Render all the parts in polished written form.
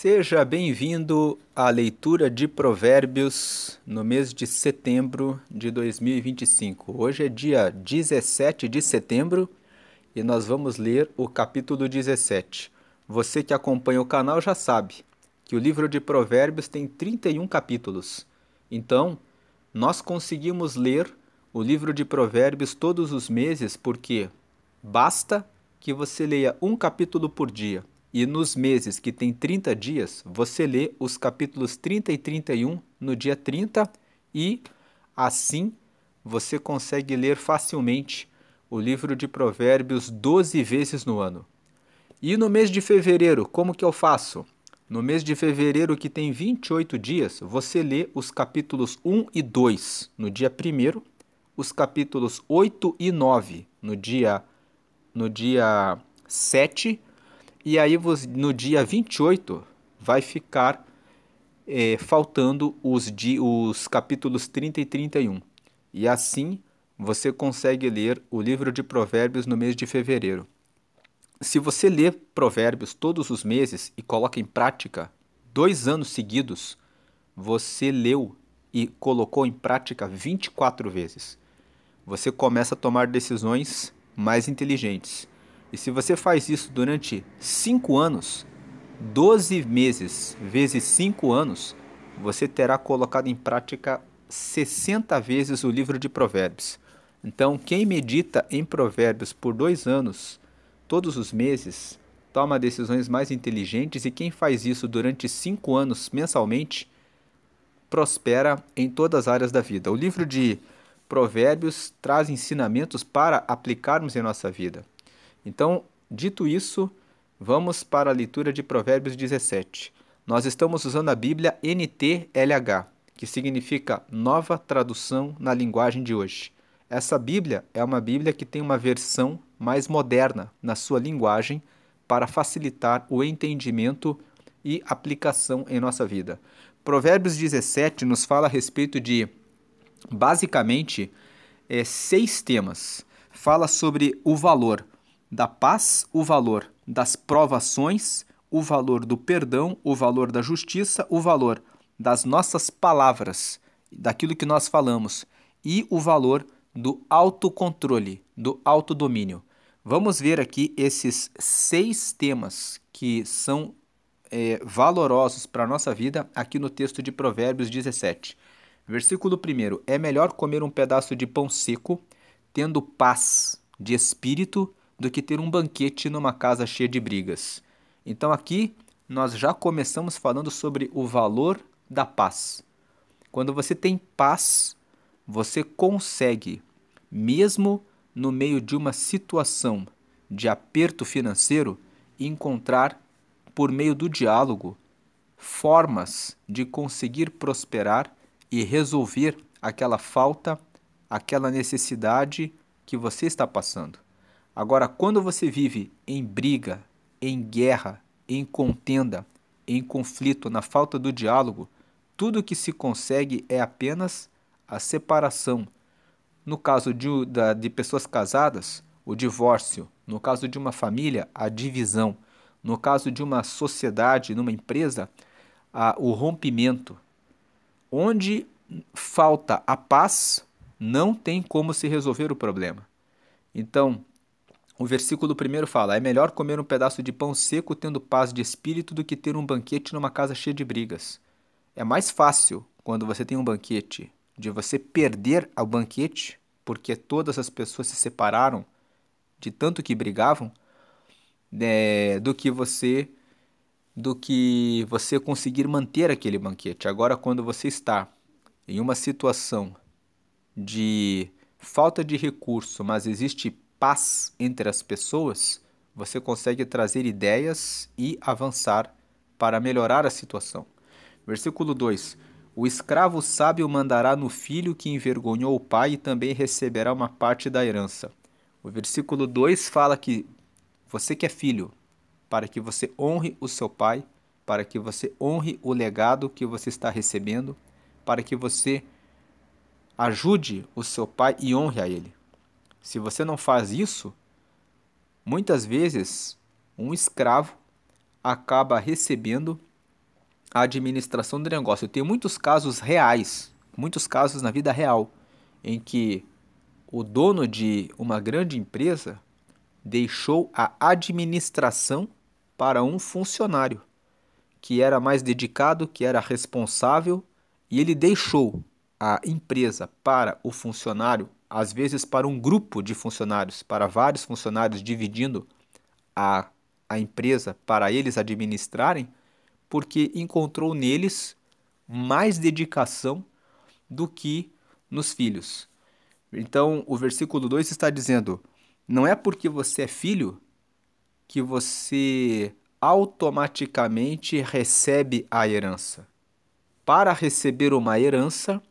Seja bem-vindo à leitura de Provérbios no mês de setembro de 2025. Hoje é dia 17 de setembro e nós vamos ler o capítulo 17. Você que acompanha o canal já sabe que o livro de Provérbios tem 31 capítulos. Então, nós conseguimos ler o livro de Provérbios todos os meses porque basta que você leia um capítulo por dia. E nos meses que tem 30 dias, você lê os capítulos 30 e 31 no dia 30 e assim você consegue ler facilmente o livro de Provérbios 12 vezes no ano. E no mês de fevereiro, como que eu faço? No mês de fevereiro, que tem 28 dias, você lê os capítulos 1 e 2 no dia 1º, os capítulos 8 e 9 no dia 7, e aí no dia 28 vai ficar faltando os capítulos 30 e 31. E assim você consegue ler o livro de Provérbios no mês de fevereiro. Se você lê Provérbios todos os meses e coloca em prática 2 anos seguidos, você leu e colocou em prática 24 vezes. Você começa a tomar decisões mais inteligentes. E se você faz isso durante 5 anos, 12 meses vezes 5 anos, você terá colocado em prática 60 vezes o livro de Provérbios. Então, quem medita em Provérbios por 2 anos, todos os meses, toma decisões mais inteligentes, e quem faz isso durante 5 anos mensalmente, prospera em todas as áreas da vida. O livro de Provérbios traz ensinamentos para aplicarmos em nossa vida. Então, dito isso, vamos para a leitura de Provérbios 17. Nós estamos usando a Bíblia NTLH, que significa Nova Tradução na Linguagem de Hoje. Essa Bíblia é uma Bíblia que tem uma versão mais moderna na sua linguagem para facilitar o entendimento e aplicação em nossa vida. Provérbios 17 nos fala a respeito de, basicamente, 6 temas. Fala sobre o valor da paz, o valor das provações, o valor do perdão, o valor da justiça, o valor das nossas palavras, daquilo que nós falamos, e o valor do autocontrole, do autodomínio. Vamos ver aqui esses 6 temas que são valorosos para a nossa vida aqui no texto de Provérbios 17. Versículo 1: É melhor comer um pedaço de pão seco, tendo paz de espírito, do que ter um banquete numa casa cheia de brigas. Então aqui nós já começamos falando sobre o valor da paz. Quando você tem paz, você consegue, mesmo no meio de uma situação de aperto financeiro, encontrar, por meio do diálogo, formas de conseguir prosperar e resolver aquela falta, aquela necessidade que você está passando. Agora, quando você vive em briga, em guerra, em contenda, em conflito, na falta do diálogo, tudo que se consegue é apenas a separação. No caso de pessoas casadas, o divórcio. No caso de uma família, a divisão. No caso de uma sociedade, numa empresa, o rompimento. Onde falta a paz, não tem como se resolver o problema. Então, o versículo 1 fala: é melhor comer um pedaço de pão seco tendo paz de espírito do que ter um banquete numa casa cheia de brigas. É mais fácil, quando você tem um banquete, de você perder o banquete, porque todas as pessoas se separaram de tanto que brigavam, do que você conseguir manter aquele banquete. Agora, quando você está em uma situação de falta de recurso, mas existe paz entre as pessoas, você consegue trazer ideias e avançar para melhorar a situação. Versículo 2: O escravo sábio mandará no filho que envergonhou o pai, e também receberá uma parte da herança. O versículo 2 fala que você que é filho, para que você honre o seu pai, para que você honre o legado que você está recebendo, para que você ajude o seu pai e honre a ele. Se você não faz isso, muitas vezes um escravo acaba recebendo a administração do negócio. Eu tenho muitos casos reais, muitos casos na vida real, em que o dono de uma grande empresa deixou a administração para um funcionário que era mais dedicado, que era responsável, e ele deixou a empresa para o funcionário, às vezes para um grupo de funcionários, para vários funcionários dividindo a, a empresa para eles administrarem, porque encontrou neles mais dedicação do que nos filhos. Então, o versículo 2 está dizendo: não é porque você é filho que você automaticamente recebe a herança. Para receber uma herança,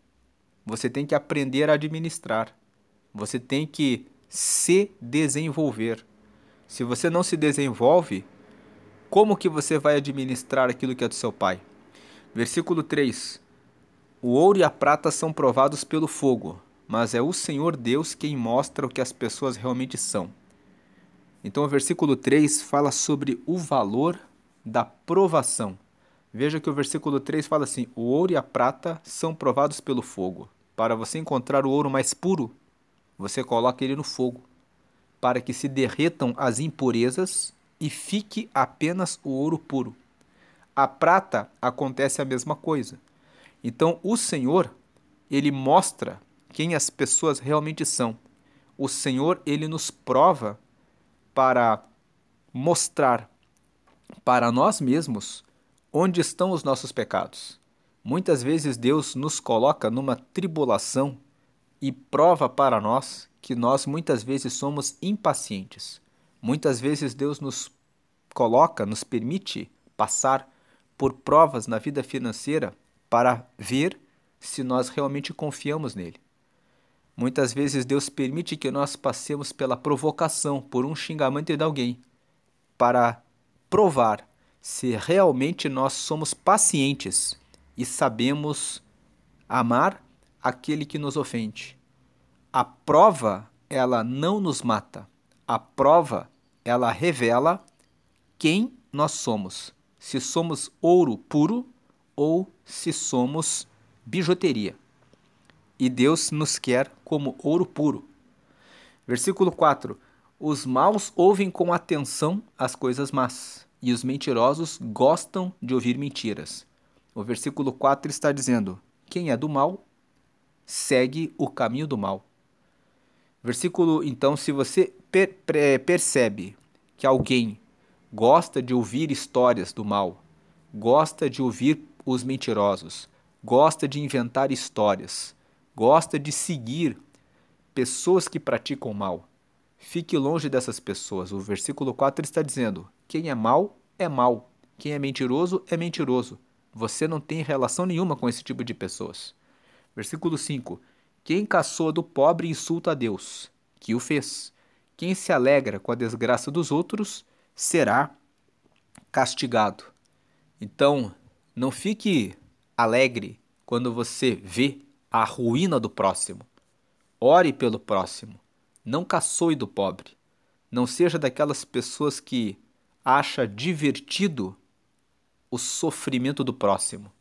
você tem que aprender a administrar. Você tem que se desenvolver. Se você não se desenvolve, como que você vai administrar aquilo que é do seu pai? Versículo 3: o ouro e a prata são provados pelo fogo, mas é o Senhor Deus quem mostra o que as pessoas realmente são. Então o versículo 3 fala sobre o valor da provação. Veja que o versículo 3 fala assim: o ouro e a prata são provados pelo fogo. Para você encontrar o ouro mais puro, você coloca ele no fogo, para que se derretam as impurezas e fique apenas o ouro puro. A prata acontece a mesma coisa. Então o Senhor, ele mostra quem as pessoas realmente são. O Senhor, ele nos prova para mostrar para nós mesmos onde estão os nossos pecados. Muitas vezes Deus nos coloca numa tribulação e prova para nós que nós muitas vezes somos impacientes. Muitas vezes Deus nos coloca, nos permite passar por provas na vida financeira para ver se nós realmente confiamos nele. Muitas vezes Deus permite que nós passemos pela provocação, por um xingamento de alguém, para provar se realmente nós somos pacientes e sabemos amar aquele que nos ofende. A prova, ela não nos mata. A prova, ela revela quem nós somos. Se somos ouro puro ou se somos bijuteria. E Deus nos quer como ouro puro. Versículo 4: os maus ouvem com atenção as coisas más, e os mentirosos gostam de ouvir mentiras. O versículo 4 está dizendo: quem é do mal, segue o caminho do mal. Versículo, então, se você percebe que alguém gosta de ouvir histórias do mal, gosta de ouvir os mentirosos, gosta de inventar histórias, gosta de seguir pessoas que praticam mal, fique longe dessas pessoas. O versículo 4 está dizendo: quem é mau, é mau. Quem é mentiroso, é mentiroso. Você não tem relação nenhuma com esse tipo de pessoas. Versículo 5: quem caçoa do pobre insulta a Deus, que o fez. Quem se alegra com a desgraça dos outros será castigado. Então, não fique alegre quando você vê a ruína do próximo. Ore pelo próximo. Não caçoe do pobre. Não seja daquelas pessoas que acha divertido o sofrimento do próximo.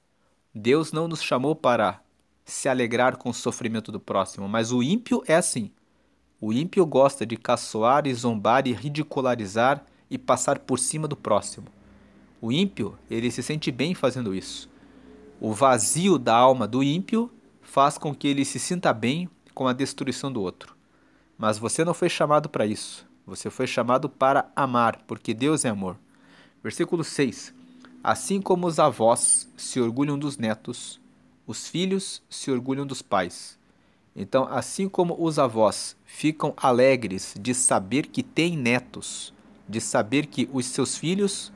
Deus não nos chamou para se alegrar com o sofrimento do próximo, mas o ímpio é assim. O ímpio gosta de caçoar e zombar e ridicularizar e passar por cima do próximo. O ímpio, ele se sente bem fazendo isso. O vazio da alma do ímpio faz com que ele se sinta bem com a destruição do outro. Mas você não foi chamado para isso. Você foi chamado para amar, porque Deus é amor. Versículo 6. Assim como os avós se orgulham dos netos, os filhos se orgulham dos pais. Então, assim como os avós ficam alegres de saber que têm netos, de saber que os seus filhos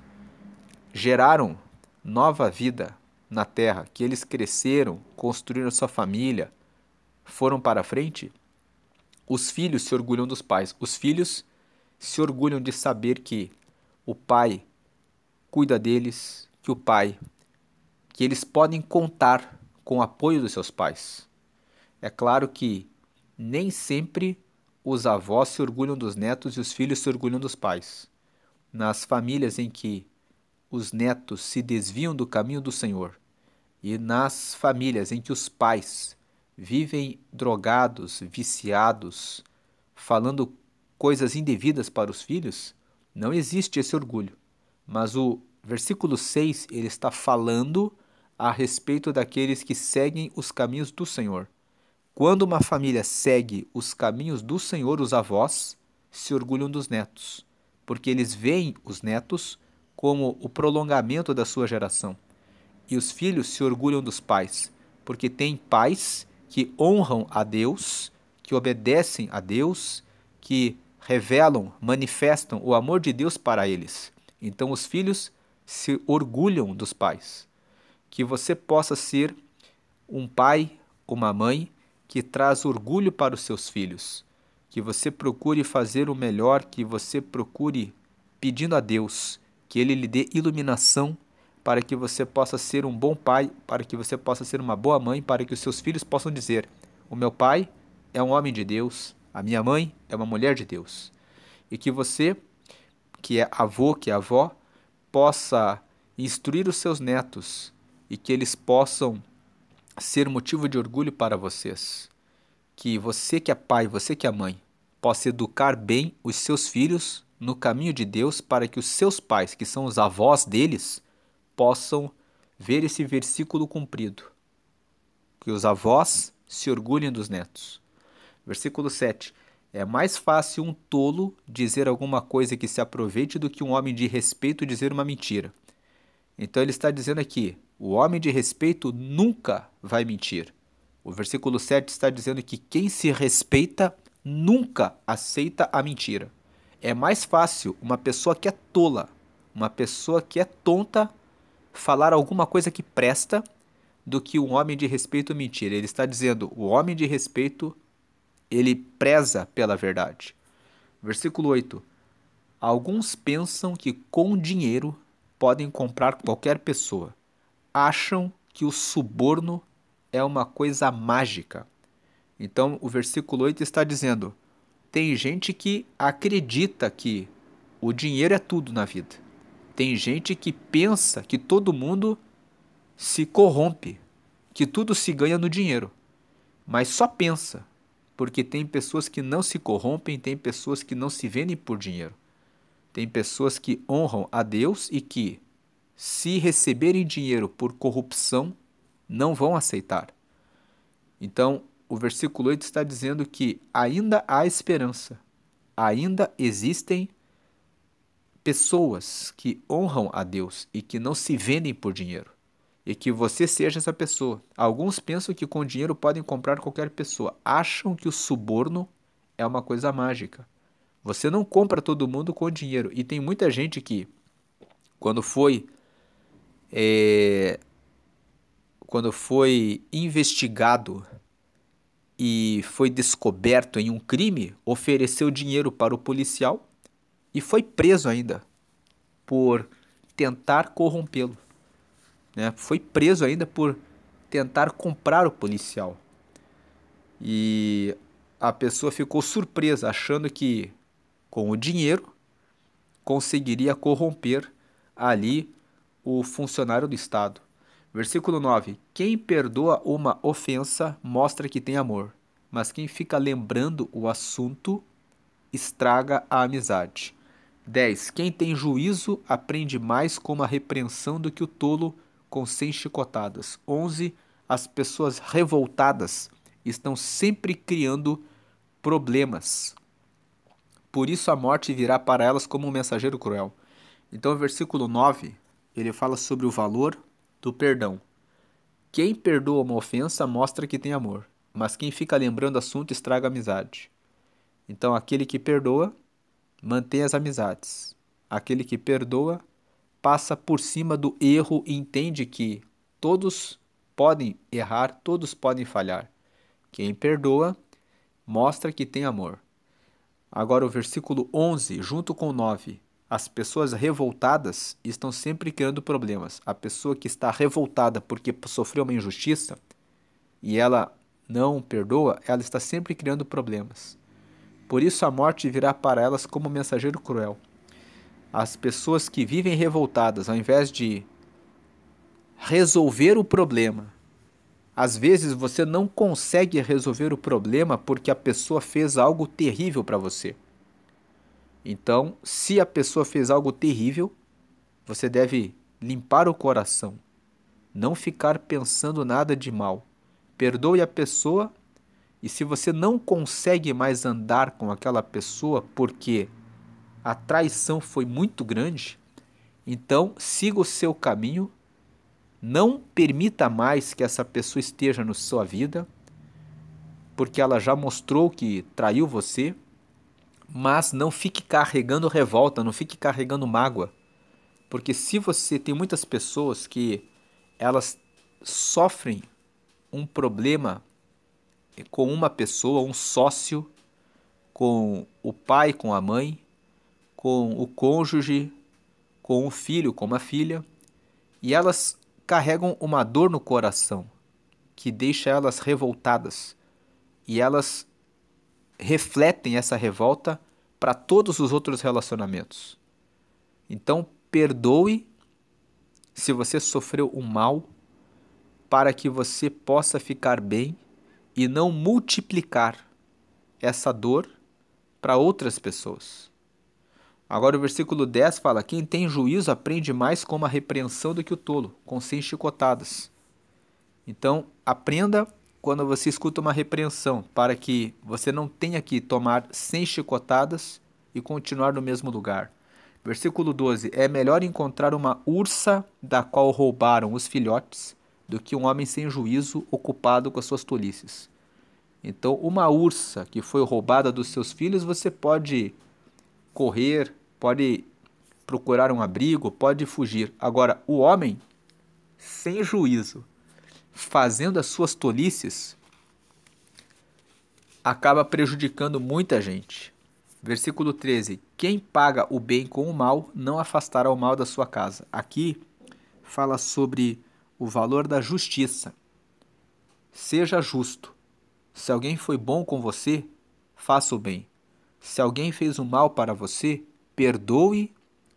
geraram nova vida na terra, que eles cresceram, construíram sua família, foram para frente, os filhos se orgulham dos pais. Os filhos se orgulham de saber que o pai cuida deles, que eles podem contar com o apoio dos seus pais. É claro que nem sempre os avós se orgulham dos netos e os filhos se orgulham dos pais. Nas famílias em que os netos se desviam do caminho do Senhor, e nas famílias em que os pais vivem drogados, viciados, falando coisas indevidas para os filhos, não existe esse orgulho. Mas o versículo 6, ele está falando a respeito daqueles que seguem os caminhos do Senhor. Quando uma família segue os caminhos do Senhor, os avós se orgulham dos netos, porque eles veem os netos como o prolongamento da sua geração. E os filhos se orgulham dos pais, porque têm pais que honram a Deus, que obedecem a Deus, que revelam, manifestam o amor de Deus para eles. Então os filhos se orgulham dos pais. Que você possa ser um pai, uma mãe que traz orgulho para os seus filhos. Que você procure fazer o melhor, que você procure pedindo a Deus que Ele lhe dê iluminação para que você possa ser um bom pai, para que você possa ser uma boa mãe, para que os seus filhos possam dizer: o meu pai é um homem de Deus, a minha mãe é uma mulher de Deus. E que você, que é avô, que é avó, possa instruir os seus netos e que eles possam ser motivo de orgulho para vocês. Que você que é pai, você que é mãe, possa educar bem os seus filhos no caminho de Deus para que os seus pais, que são os avós deles, possam ver esse versículo cumprido. Que os avós se orgulhem dos netos. Versículo 7. É mais fácil um tolo dizer alguma coisa que se aproveite do que um homem de respeito dizer uma mentira. Então ele está dizendo aqui, o homem de respeito nunca vai mentir. O versículo 7 está dizendo que quem se respeita nunca aceita a mentira. É mais fácil uma pessoa que é tola, uma pessoa que é tonta, falar alguma coisa que presta do que um homem de respeito mentir. Ele está dizendo, o homem de respeito, ele preza pela verdade. Versículo 8. Alguns pensam que com dinheiro podem comprar qualquer pessoa. Acham que o suborno é uma coisa mágica. Então, o versículo 8 está dizendo, tem gente que acredita que o dinheiro é tudo na vida. Tem gente que pensa que todo mundo se corrompe, que tudo se ganha no dinheiro. Mas só pensa, porque tem pessoas que não se corrompem, tem pessoas que não se vendem por dinheiro. Tem pessoas que honram a Deus e que, se receberem dinheiro por corrupção, não vão aceitar. Então, o versículo 8 está dizendo que ainda há esperança, ainda existem pessoas que honram a Deus e que não se vendem por dinheiro. E que você seja essa pessoa. Alguns pensam que com dinheiro podem comprar qualquer pessoa. Acham que o suborno é uma coisa mágica. Você não compra todo mundo com dinheiro. E tem muita gente que, quando foi investigado e foi descoberto em um crime, ofereceu dinheiro para o policial e foi preso ainda por tentar corrompê-lo, né? Foi preso ainda por tentar comprar o policial. E a pessoa ficou surpresa, achando que com o dinheiro conseguiria corromper ali o funcionário do Estado. Versículo 9. Quem perdoa uma ofensa mostra que tem amor, mas quem fica lembrando o assunto estraga a amizade. 10. Quem tem juízo aprende mais com uma repreensão do que o tolo com 100 chicotadas. 11. As pessoas revoltadas estão sempre criando problemas. Por isso a morte virá para elas como um mensageiro cruel. Então, o versículo 9, ele fala sobre o valor do perdão. Quem perdoa uma ofensa mostra que tem amor, mas quem fica lembrando o assunto estraga a amizade. Então, aquele que perdoa mantém as amizades. Aquele que perdoa passa por cima do erro e entende que todos podem errar, todos podem falhar. Quem perdoa mostra que tem amor. Agora o versículo 11, junto com o 9. As pessoas revoltadas estão sempre criando problemas. A pessoa que está revoltada porque sofreu uma injustiça e ela não perdoa, ela está sempre criando problemas. Por isso a morte virá para elas como um mensageiro cruel. As pessoas que vivem revoltadas, ao invés de resolver o problema, às vezes você não consegue resolver o problema porque a pessoa fez algo terrível para você. Então, se a pessoa fez algo terrível, você deve limpar o coração, não ficar pensando nada de mal. Perdoe a pessoa, e se você não consegue mais andar com aquela pessoa porque a traição foi muito grande, então siga o seu caminho, não permita mais que essa pessoa esteja na sua vida, porque ela já mostrou que traiu você, mas não fique carregando revolta, não fique carregando mágoa. Porque se você tem muitas pessoas que elas sofrem um problema com uma pessoa, um sócio, com o pai, com a mãe, com o cônjuge, com o filho, com uma filha, e elas carregam uma dor no coração que deixa elas revoltadas, e elas refletem essa revolta para todos os outros relacionamentos. Então, perdoe se você sofreu um mal, para que você possa ficar bem e não multiplicar essa dor para outras pessoas. Agora o versículo 10 fala: quem tem juízo aprende mais com uma repreensão do que o tolo, com 100 chicotadas. Então, aprenda quando você escuta uma repreensão, para que você não tenha que tomar 100 chicotadas e continuar no mesmo lugar. Versículo 12: é melhor encontrar uma ursa da qual roubaram os filhotes do que um homem sem juízo ocupado com as suas tolices. Então, uma ursa que foi roubada dos seus filhos, você pode correr, pode procurar um abrigo, pode fugir. Agora, o homem sem juízo, fazendo as suas tolices, acaba prejudicando muita gente. Versículo 13: quem paga o bem com o mal, não afastará o mal da sua casa. Aqui fala sobre o valor da justiça. Seja justo. Se alguém foi bom com você, faça o bem. Se alguém fez o mal para você, perdoe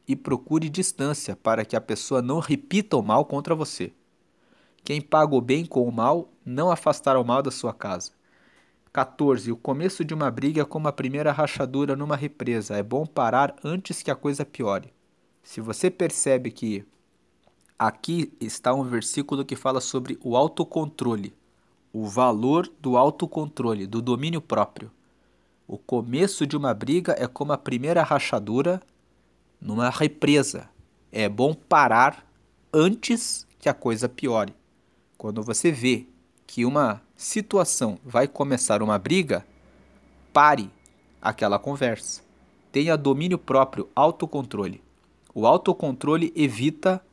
e procure distância para que a pessoa não repita o mal contra você. Quem paga o bem com o mal, não afastará o mal da sua casa. 14. O começo de uma briga é como a primeira rachadura numa represa. É bom parar antes que a coisa piore. Se você percebe que aqui está um versículo que fala sobre o autocontrole, o valor do autocontrole, do domínio próprio. O começo de uma briga é como a primeira rachadura numa represa. É bom parar antes que a coisa piore. Quando você vê que uma situação vai começar uma briga, pare aquela conversa. Tenha domínio próprio, autocontrole. O autocontrole evita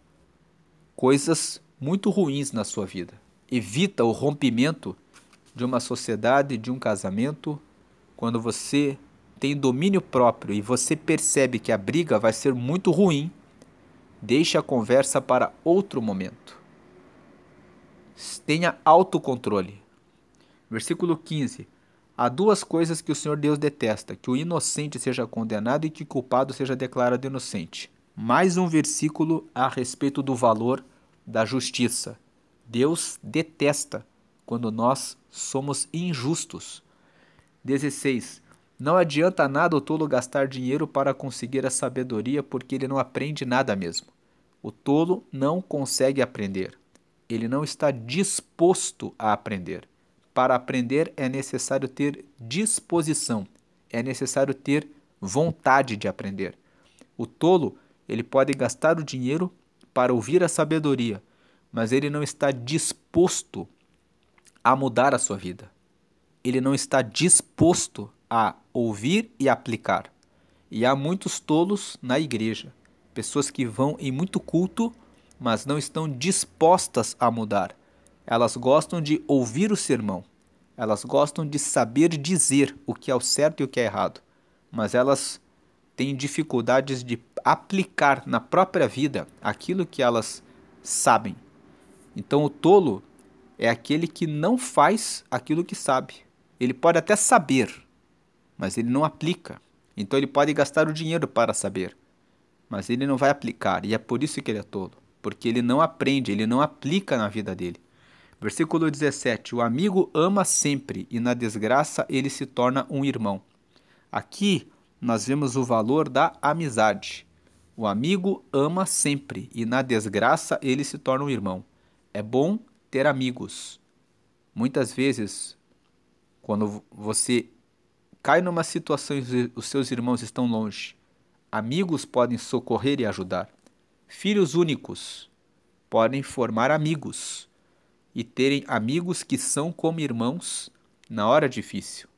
coisas muito ruins na sua vida. Evita o rompimento de uma sociedade, de um casamento. Quando você tem domínio próprio e você percebe que a briga vai ser muito ruim, deixe a conversa para outro momento. Tenha autocontrole. Versículo 15. Há duas coisas que o Senhor Deus detesta: que o inocente seja condenado e que o culpado seja declarado inocente. Mais um versículo a respeito do valor da justiça. Deus detesta quando nós somos injustos. 16. Não adianta nada o tolo gastar dinheiro para conseguir a sabedoria, porque ele não aprende nada mesmo. O tolo não consegue aprender. Ele não está disposto a aprender. Para aprender é necessário ter disposição, é necessário ter vontade de aprender. O tolo, ele pode gastar o dinheiro para ouvir a sabedoria, mas ele não está disposto a mudar a sua vida. Ele não está disposto a ouvir e aplicar. E há muitos tolos na igreja, pessoas que vão em muito culto, mas não estão dispostas a mudar. Elas gostam de ouvir o sermão, elas gostam de saber dizer o que é o certo e o que é errado, mas elas têm dificuldades de aplicar na própria vida aquilo que elas sabem. Então o tolo é aquele que não faz aquilo que sabe. Ele pode até saber, mas ele não aplica. Então ele pode gastar o dinheiro para saber, mas ele não vai aplicar, e é por isso que ele é tolo, porque ele não aprende, ele não aplica na vida dele. Versículo 17: o amigo ama sempre, e na desgraça ele se torna um irmão. Aqui nós vemos o valor da amizade. O amigo ama sempre, e na desgraça ele se torna um irmão. É bom ter amigos. Muitas vezes, quando você cai numa situação e os seus irmãos estão longe, amigos podem socorrer e ajudar. Filhos únicos podem formar amigos e terem amigos que são como irmãos na hora difícil.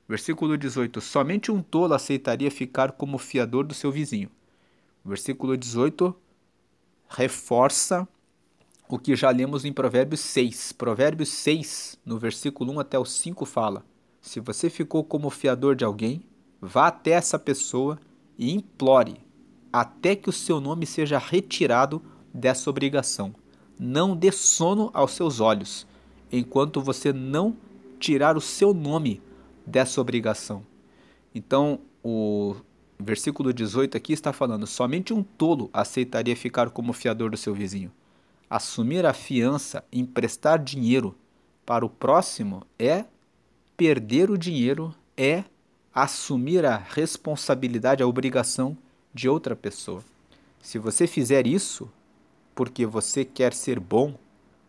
Versículo 18: somente um tolo aceitaria ficar como fiador do seu vizinho. Versículo 18 reforça o que já lemos em Provérbios 6. Provérbios 6, no versículo 1 até o 5, fala: se você ficou como fiador de alguém, vá até essa pessoa e implore até que o seu nome seja retirado dessa obrigação. Não dê sono aos seus olhos, enquanto você não tirar o seu nome dessa obrigação. Então, o versículo 18 aqui está falando: somente um tolo aceitaria ficar como fiador do seu vizinho. Assumir a fiança, emprestar dinheiro para o próximo é perder o dinheiro, é assumir a responsabilidade, a obrigação de outra pessoa. Se você fizer isso porque você quer ser bom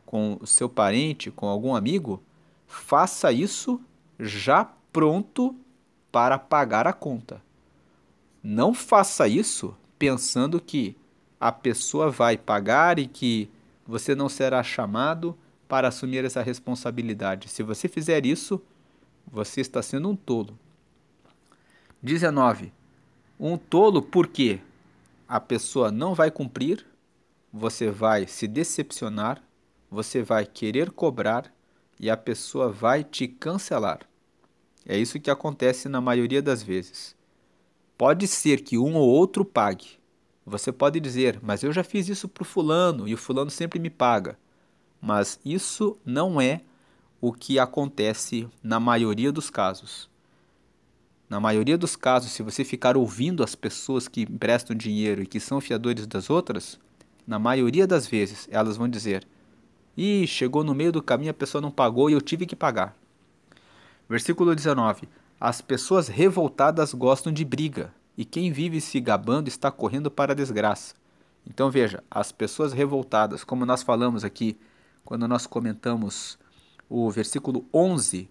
com o seu parente, com algum amigo, faça isso já pronto para pagar a conta. Não faça isso pensando que a pessoa vai pagar e que você não será chamado para assumir essa responsabilidade. Se você fizer isso, você está sendo um tolo. 19. Um tolo porque a pessoa não vai cumprir, você vai se decepcionar, você vai querer cobrar e a pessoa vai te cancelar. É isso que acontece na maioria das vezes. Pode ser que um ou outro pague. Você pode dizer, mas eu já fiz isso para o fulano e o fulano sempre me paga. Mas isso não é o que acontece na maioria dos casos. Na maioria dos casos, se você ficar ouvindo as pessoas que emprestam dinheiro e que são fiadores das outras, na maioria das vezes elas vão dizer: ih, chegou no meio do caminho, a pessoa não pagou e eu tive que pagar. Versículo 19. As pessoas revoltadas gostam de briga, e quem vive se gabando está correndo para a desgraça. Então veja, as pessoas revoltadas, como nós falamos aqui, quando nós comentamos o versículo 11,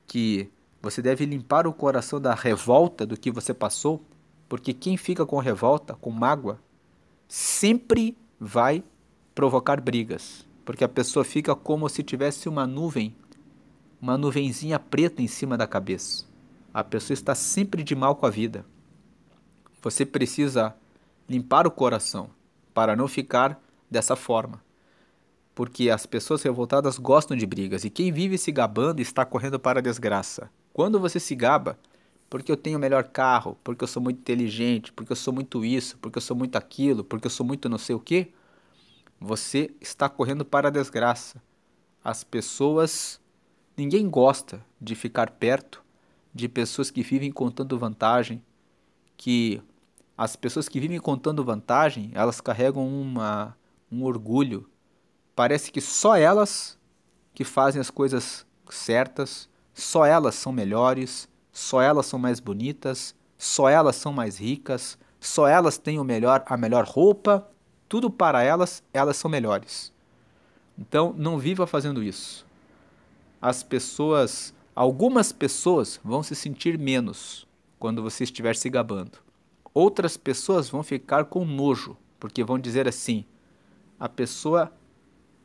que você deve limpar o coração da revolta do que você passou, porque quem fica com revolta, com mágoa, sempre vai provocar brigas, porque a pessoa fica como se tivesse uma nuvenzinha preta em cima da cabeça. A pessoa está sempre de mal com a vida. Você precisa limpar o coração para não ficar dessa forma, porque as pessoas revoltadas gostam de brigas e quem vive se gabando está correndo para a desgraça. Quando você se gaba, porque eu tenho o melhor carro, porque eu sou muito inteligente, porque eu sou muito isso, porque eu sou muito aquilo, porque eu sou muito não sei o quê, você está correndo para a desgraça. As pessoas, ninguém gosta de ficar perto de pessoas que vivem contando vantagem, que as pessoas que vivem contando vantagem, elas carregam um orgulho. Parece que só elas que fazem as coisas certas, só elas são melhores, só elas são mais bonitas, só elas são mais ricas, só elas têm a melhor roupa, tudo para elas, elas são melhores. Então, não viva fazendo isso. Algumas pessoas vão se sentir menos quando você estiver se gabando. Outras pessoas vão ficar com nojo, porque vão dizer assim: a pessoa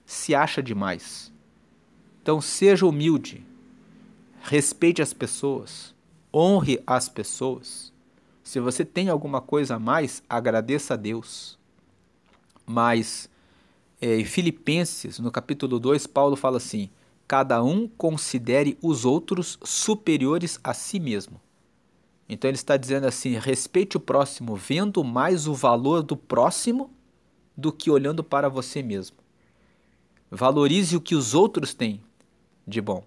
se acha demais. Então seja humilde, respeite as pessoas, honre as pessoas. Se você tem alguma coisa a mais, agradeça a Deus. Mas em Filipenses, no capítulo 2, Paulo fala assim: cada um considere os outros superiores a si mesmo. Então ele está dizendo assim: respeite o próximo, vendo mais o valor do próximo do que olhando para você mesmo. Valorize o que os outros têm de bom.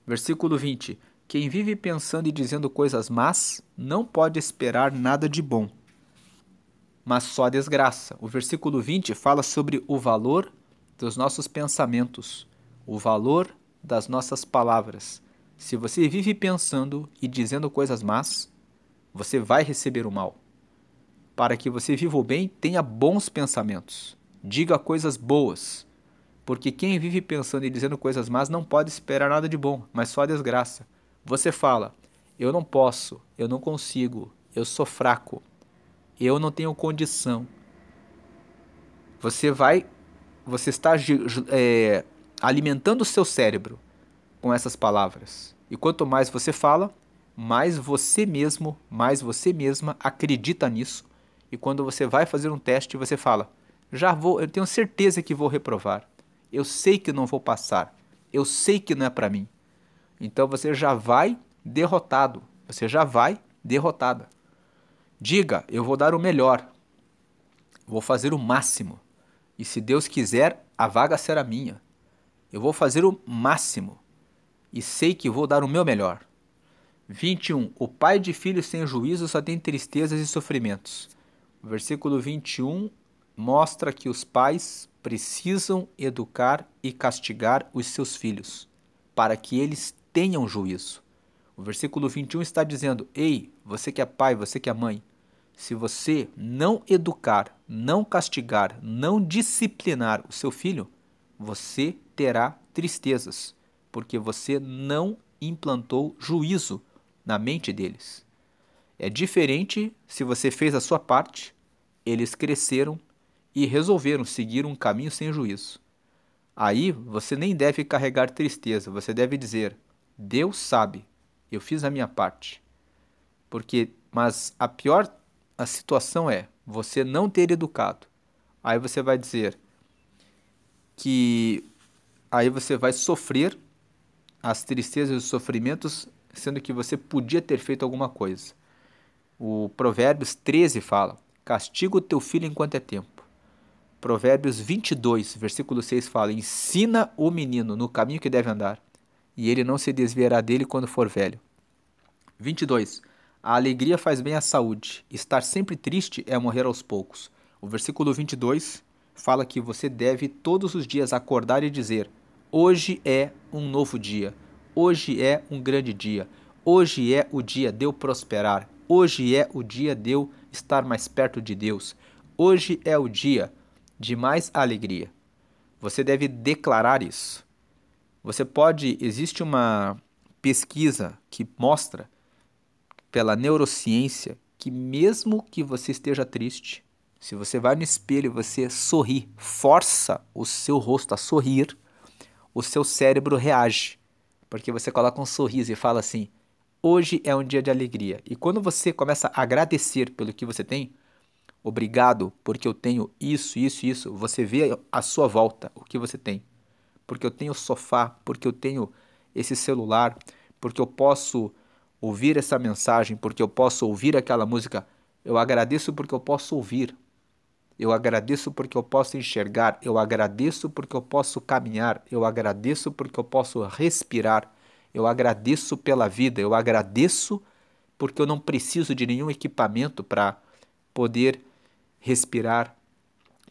Versículo 20. Quem vive pensando e dizendo coisas más não pode esperar nada de bom. mas só a desgraça. O versículo 20 fala sobre o valor dos nossos pensamentos, o valor das nossas palavras. Se você vive pensando e dizendo coisas más, você vai receber o mal. Para que você viva o bem, tenha bons pensamentos. Diga coisas boas. Porque quem vive pensando e dizendo coisas más não pode esperar nada de bom, mas só a desgraça. Você fala, eu não posso, eu não consigo, eu sou fraco, eu não tenho condição. Você está alimentando o seu cérebro com essas palavras. E quanto mais você fala, mais você mesmo, mais você mesma acredita nisso. E quando você vai fazer um teste, você fala, eu tenho certeza que vou reprovar. Eu sei que não vou passar. Eu sei que não é para mim. Então você já vai derrotado. Você já vai derrotada. Diga, eu vou dar o melhor. Vou fazer o máximo. E se Deus quiser, a vaga será minha. Eu vou fazer o máximo. E sei que vou dar o meu melhor. 21. O pai de filhos sem juízo só tem tristezas e sofrimentos. O versículo 21 mostra que os pais precisam educar e castigar os seus filhos, para que eles tenham juízo. O versículo 21 está dizendo, ei, você que é pai, você que é mãe, se você não educar, não castigar, não disciplinar o seu filho, você terá tristezas, porque você não implantou juízo na mente deles. É diferente se você fez a sua parte, eles cresceram e resolveram seguir um caminho sem juízo. Aí você nem deve carregar tristeza, você deve dizer, Deus sabe, eu fiz a minha parte. Mas a situação é você não ter educado. Aí você vai dizer que aí você vai sofrer as tristezas e os sofrimentos, sendo que você podia ter feito alguma coisa. O Provérbios 13 fala, castiga o teu filho enquanto é tempo. Provérbios 22, versículo 6 fala, ensina o menino no caminho que deve andar, e ele não se desviará dele quando for velho. 22. A alegria faz bem à saúde. Estar sempre triste é morrer aos poucos. O versículo 22 fala que você deve todos os dias acordar e dizer, hoje é um novo dia, hoje é um grande dia, hoje é o dia de eu prosperar, hoje é o dia de eu estar mais perto de Deus, hoje é o dia de mais alegria. Você deve declarar isso. Existe uma pesquisa que mostra pela neurociência que mesmo que você esteja triste, se você vai no espelho e você sorri, força o seu rosto a sorrir, o seu cérebro reage, porque você coloca um sorriso e fala assim, hoje é um dia de alegria. E quando você começa a agradecer pelo que você tem, obrigado porque eu tenho isso, isso, isso, você vê à sua volta o que você tem. Porque eu tenho sofá, porque eu tenho esse celular, porque eu posso ouvir essa mensagem, porque eu posso ouvir aquela música. Eu agradeço porque eu posso ouvir. Eu agradeço porque eu posso enxergar. Eu agradeço porque eu posso caminhar. Eu agradeço porque eu posso respirar. Eu agradeço pela vida. Eu agradeço porque eu não preciso de nenhum equipamento para poder respirar.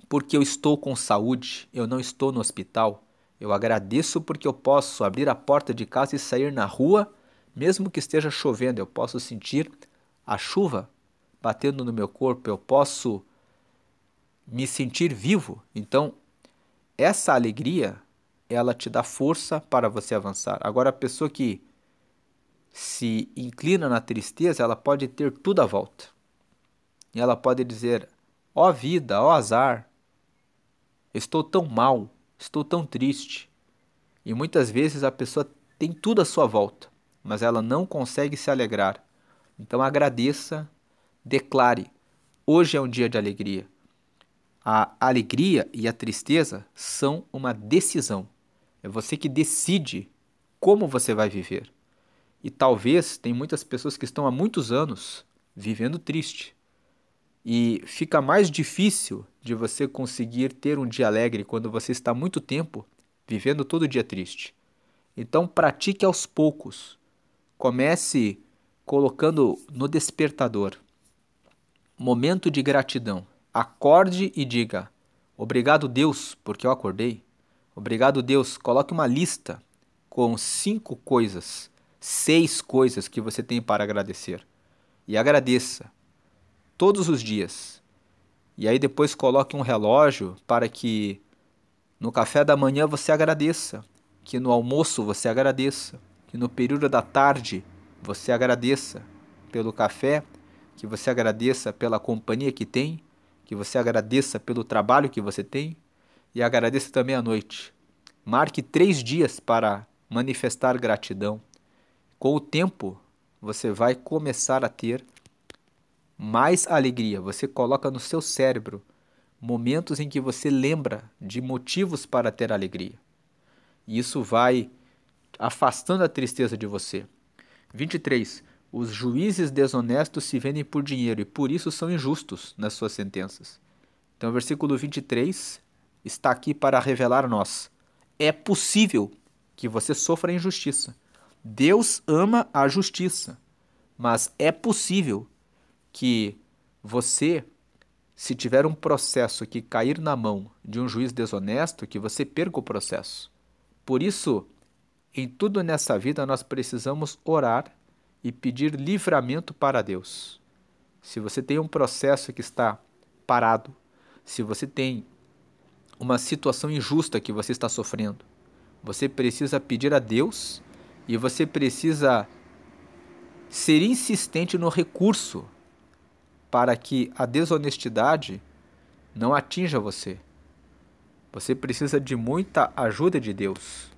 Porque eu estou com saúde. Eu não estou no hospital. Eu agradeço porque eu posso abrir a porta de casa e sair na rua. Mesmo que esteja chovendo, eu posso sentir a chuva batendo no meu corpo, eu posso me sentir vivo. Então, essa alegria, ela te dá força para você avançar. Agora, a pessoa que se inclina na tristeza, ela pode ter tudo à volta. E ela pode dizer, ó vida, ó azar, estou tão mal, estou tão triste. E muitas vezes a pessoa tem tudo à sua volta, mas ela não consegue se alegrar. Então agradeça, declare, hoje é um dia de alegria. A alegria e a tristeza são uma decisão. É você que decide como você vai viver. E talvez tem muitas pessoas que estão há muitos anos vivendo triste. E fica mais difícil de você conseguir ter um dia alegre quando você está há muito tempo vivendo todo dia triste. Então pratique aos poucos. Comece colocando no despertador. Momento de gratidão. Acorde e diga: obrigado, Deus, porque eu acordei. Obrigado, Deus. Coloque uma lista com 5 coisas, 6 coisas que você tem para agradecer. E agradeça todos os dias. E aí depois coloque um relógio para que no café da manhã você agradeça, que no almoço você agradeça, que no período da tarde você agradeça pelo café, que você agradeça pela companhia que tem, que você agradeça pelo trabalho que você tem e agradeça também à noite. Marque 3 dias para manifestar gratidão. Com o tempo, você vai começar a ter mais alegria. Você coloca no seu cérebro momentos em que você lembra de motivos para ter alegria. E isso vai afastando a tristeza de você. 23. Os juízes desonestos se vendem por dinheiro e por isso são injustos nas suas sentenças. Então, o versículo 23 está aqui para revelar a nós: é possível que você sofra injustiça. Deus ama a justiça, mas é possível que você, se tiver um processo que cair na mão de um juiz desonesto, que você perca o processo. Por isso, em tudo nessa vida nós precisamos orar e pedir livramento para Deus. Se você tem um processo que está parado, se você tem uma situação injusta que você está sofrendo, você precisa pedir a Deus e você precisa ser insistente no recurso para que a desonestidade não atinja você. Você precisa de muita ajuda de Deus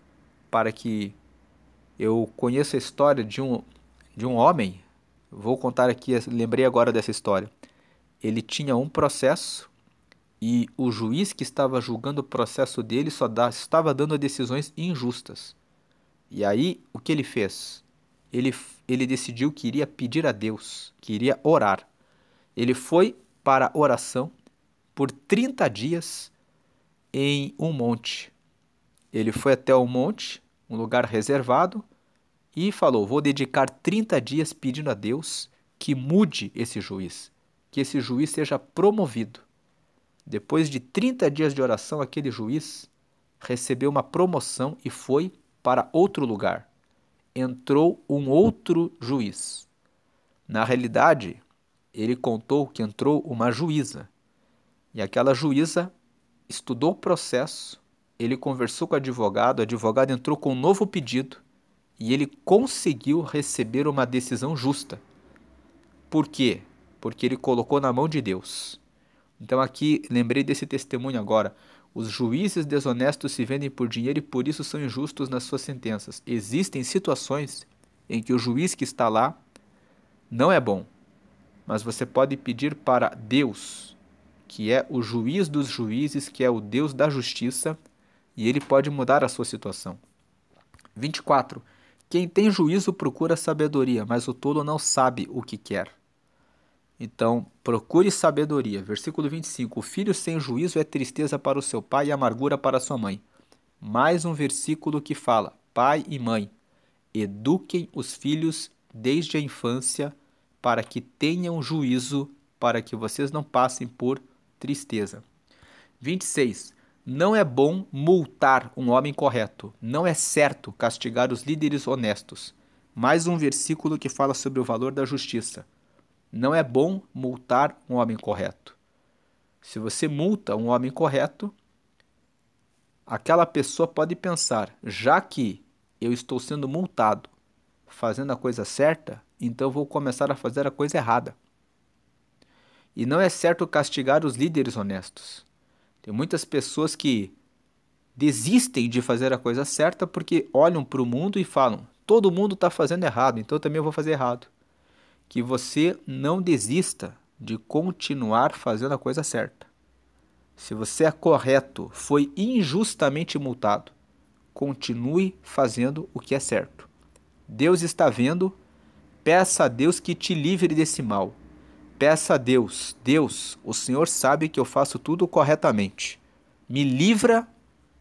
para que eu conheça a história de um homem. Vou contar aqui, lembrei agora dessa história. Ele tinha um processo e o juiz que estava julgando o processo dele estava dando decisões injustas. E aí, o que ele fez? Ele decidiu que iria pedir a Deus, que iria orar. Ele foi para a oração por 30 dias em um monte. Ele foi até o monte, um lugar reservado, e falou: vou dedicar 30 dias pedindo a Deus que mude esse juiz, que esse juiz seja promovido. Depois de 30 dias de oração, aquele juiz recebeu uma promoção e foi para outro lugar. Entrou um outro juiz. Na realidade, ele contou que entrou uma juíza. E aquela juíza estudou o processo, ele conversou com o advogado entrou com um novo pedido e ele conseguiu receber uma decisão justa. Por quê? Porque ele colocou na mão de Deus. Então aqui, lembrei desse testemunho agora. Os juízes desonestos se vendem por dinheiro e por isso são injustos nas suas sentenças. Existem situações em que o juiz que está lá não é bom, mas você pode pedir para Deus, que é o juiz dos juízes, que é o Deus da justiça, e ele pode mudar a sua situação. 24. Quem tem juízo procura sabedoria, mas o tolo não sabe o que quer. Então, procure sabedoria. Versículo 25. O filho sem juízo é tristeza para o seu pai e amargura para sua mãe. Mais um versículo que fala: pai e mãe, eduquem os filhos desde a infância para que tenham juízo, para que vocês não passem por tristeza. 26. Não é bom multar um homem correto. Não é certo castigar os líderes honestos. Mais um versículo que fala sobre o valor da justiça. Não é bom multar um homem correto. Se você multa um homem correto, aquela pessoa pode pensar: já que eu estou sendo multado fazendo a coisa certa, então vou começar a fazer a coisa errada. E não é certo castigar os líderes honestos. Tem muitas pessoas que desistem de fazer a coisa certa porque olham para o mundo e falam: todo mundo está fazendo errado, então eu também vou fazer errado. Que você não desista de continuar fazendo a coisa certa. Se você é correto, foi injustamente multado, continue fazendo o que é certo. Deus está vendo, peça a Deus que te livre desse mal. Peça a Deus: Deus, o Senhor sabe que eu faço tudo corretamente. Me livra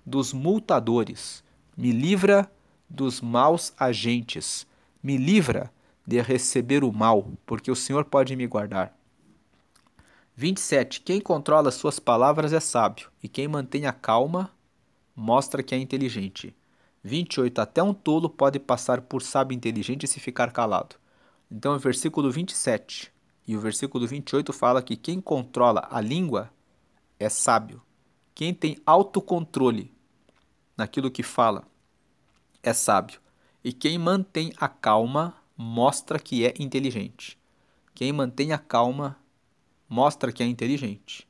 dos multadores, me livra dos maus agentes, me livra de receber o mal, porque o Senhor pode me guardar. 27. Quem controla suas palavras é sábio, e quem mantém a calma mostra que é inteligente. 28. Até um tolo pode passar por sábio inteligente se ficar calado. Então, o versículo 27 e o versículo 28 fala que quem controla a língua é sábio. Quem tem autocontrole naquilo que fala é sábio. E quem mantém a calma mostra que é inteligente. Quem mantém a calma mostra que é inteligente.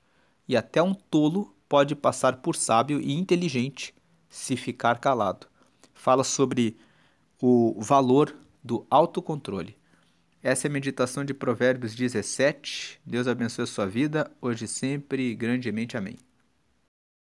E até um tolo pode passar por sábio e inteligente se ficar calado. Fala sobre o valor do autocontrole. Essa é a meditação de Provérbios 17. Deus abençoe a sua vida, hoje e sempre, grandemente. Amém.